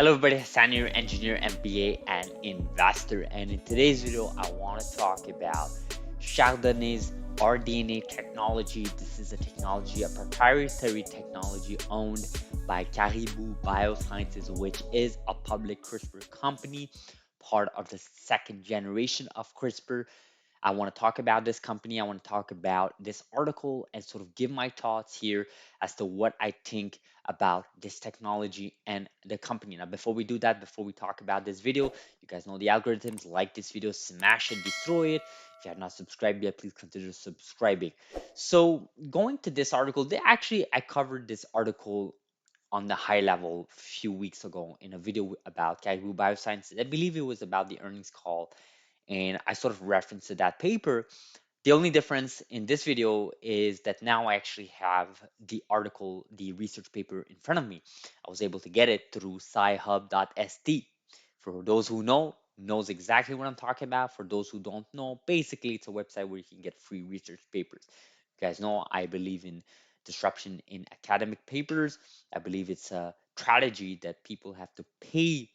Hello everybody, Hassan here, engineer, MBA, and investor. And in today's video, I want to talk about chRDNA's rDNA technology. This is a technology, a proprietary technology owned by Caribou Biosciences, which is a public CRISPR company, part of the second generation of CRISPR. I want to talk about this company. I want to talk about this article and sort of give my thoughts here as to what I think about this technology and the company. Now, before we do that, before we talk about this video, you guys know the algorithms. Like this video, smash it, destroy it. If you have not subscribed yet, please consider subscribing. So, going to this article, I covered this article on the high level a few weeks ago in a video about Caribou Biosciences. I believe it was about the earnings call, and I sort of referenced to that paper. The only difference in this video is that now I actually have the article, the research paper in front of me. I was able to get it through scihub.st. For those who know, knows exactly what I'm talking about. For those who don't know, basically it's a website where you can get free research papers. You guys know I believe in disruption in academic papers. I believe it's a strategy that people have to pay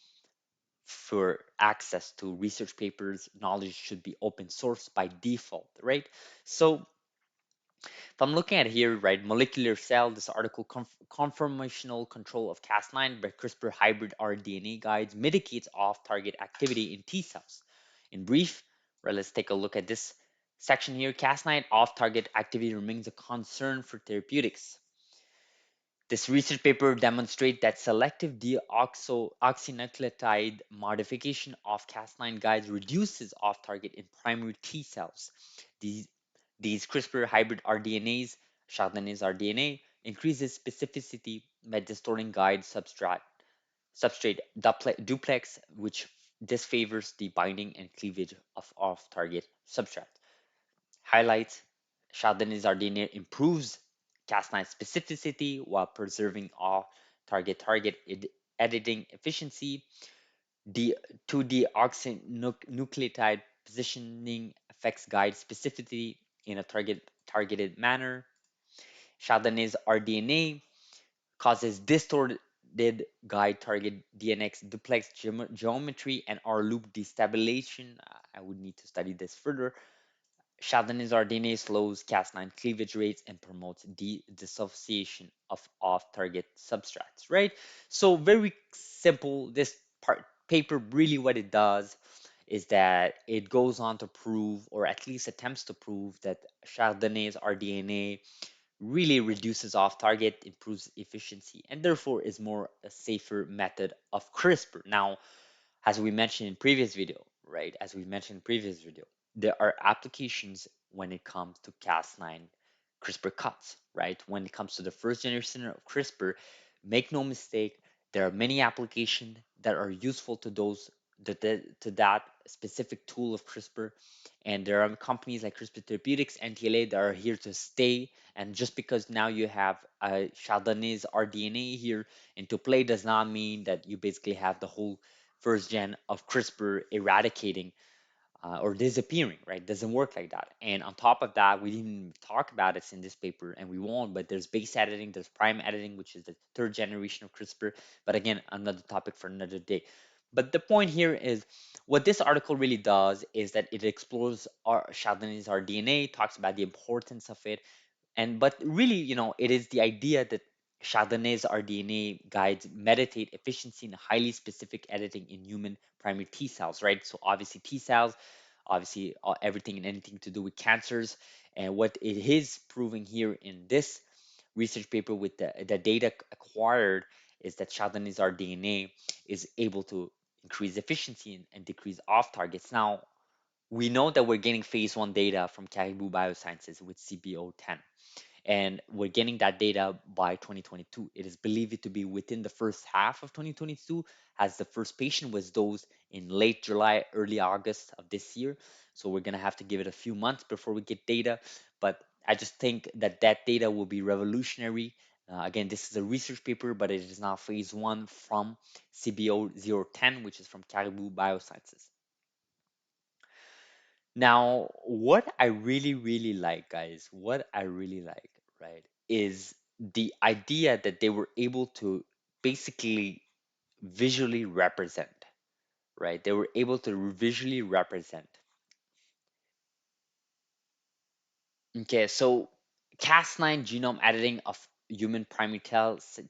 for access to research papers. Knowledge should be open source by default, right? So if I'm looking at here, right, molecular cell, this article, conformational control of Cas9 by CRISPR hybrid rDNA guides mitigates off-target activity in T cells. In brief, right, let's take a look at this section here. Cas9 off-target activity remains a concern for therapeutics. This research paper demonstrates that selective deoxynucleotide modification of Cas9 guides reduces off-target in primary T cells. These, these CRISPR hybrid rDNAs, chRDNA's rDNA, increases specificity by distorting guide substrate duplex, which disfavors the binding and cleavage of off-target substrate. Highlights chRDNA's rDNA improves Cas9 specificity while preserving all target editing efficiency. The 2-deoxynucleotide positioning affects guide specificity in a targeted manner. chRDNA's rDNA causes distorted guide target DNX duplex geometry and R loop destabilization. I would need to study this further. chRDNA's rDNA slows Cas9 cleavage rates and promotes dissociation of off-target substrates, right? So very simple. This paper really what it does is that it goes on to prove, or at least attempts to prove, that chRDNA's rDNA really reduces off-target, improves efficiency, and therefore is more a safer method of CRISPR. Now, as we mentioned in previous video, right? As we mentioned in previous video, there are applications when it comes to Cas9 CRISPR cuts, right? When it comes to the first generation of CRISPR, make no mistake, there are many applications that are useful to that specific tool of CRISPR, and there are companies like CRISPR Therapeutics, NTLA, that are here to stay. And just because now you have chRDNA's rDNA here into play does not mean that you basically have the whole first gen of CRISPR eradicating or disappearing, right? Doesn't work like that. And on top of that, we didn't talk about it in this paper, and we won't, but there's base editing, there's prime editing, which is the third generation of CRISPR. But again, another topic for another day. But the point here is what this article really does is that it explores our chRDNA's rDNA, talks about the importance of it, and but really, it is the idea that chRDNA's rDNA guides meditate efficiency in highly specific editing in human primary T cells, right? So obviously T cells, obviously everything and anything to do with cancers. And what it is proving here in this research paper with the data acquired is that chRDNA's rDNA is able to increase efficiency and decrease off targets. Now, we know that we're getting phase one data from Caribou Biosciences with CBO10, and we're getting that data by 2022. It is believed to be within the first half of 2022, as the first patient was dosed in late July, early August of this year. So we're gonna have to give it a few months before we get data, but I just think that that data will be revolutionary. Again, this is a research paper, but it is now phase one from CBO 010, which is from Caribou Biosciences. Now, what I really, really like, guys, what I really like, right, is the idea that they were able to basically visually represent, right? They were able to visually represent. Okay, so Cas9 genome editing of human primary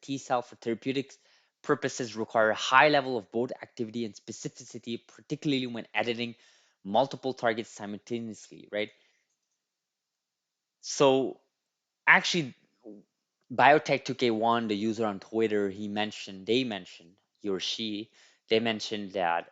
T cell for therapeutics purposes require a high level of both activity and specificity, particularly when editing multiple targets simultaneously, right? So actually, Biotech 2K1, the user on Twitter, they mentioned, he or she, they mentioned that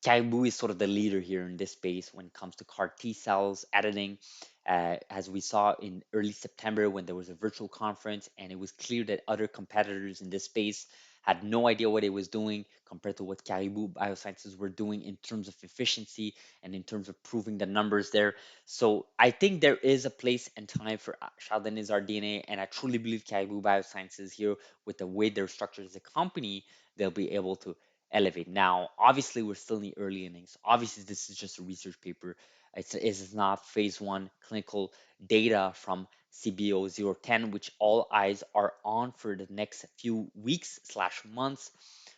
Caribou is sort of the leader here in this space when it comes to CAR T cells editing. As we saw in early September when there was a virtual conference, and it was clear that other competitors in this space had no idea what it was doing compared to what Caribou Biosciences were doing in terms of efficiency and in terms of proving the numbers there. So I think there is a place and time for chRDNAs DNA, and I truly believe Caribou Biosciences here, with the way they're structured as a company, they'll be able to elevate. Now, obviously, we're still in the early innings. Obviously, this is just a research paper. It's not phase one clinical data from CBO 010, which all eyes are on for the next few weeks slash months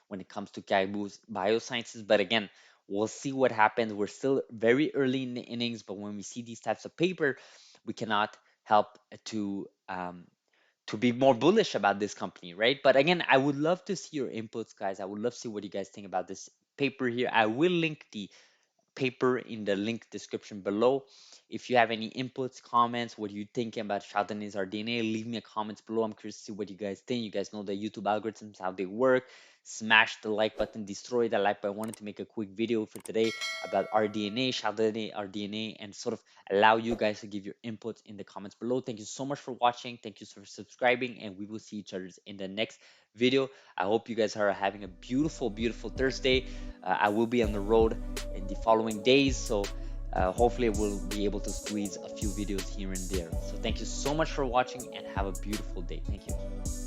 when it comes to Caribou Biosciences. But again, we'll see what happens. We're still very early in the innings, but when we see these types of paper, we cannot help to be more bullish about this company, right? But again, I would love to see your inputs, guys. I would love to see what you guys think about this paper here. I will link the paper in the link description below. If you have any inputs, comments, what are you thinking about chRDNAs DNA, leave me a comments below. I'm curious to see what you guys think. You guys know the YouTube algorithms, how they work. Smash the like button, destroy the like button. I wanted to make a quick video for today about RDNA, chRDNA, RDNA, and sort of allow you guys to give your inputs in the comments below. Thank you so much for watching. Thank you for subscribing, and we will see each other in the next video. I hope you guys are having a beautiful, beautiful Thursday. I will be on the road in the following days. So hopefully we'll be able to squeeze a few videos here and there. So thank you so much for watching and have a beautiful day. Thank you.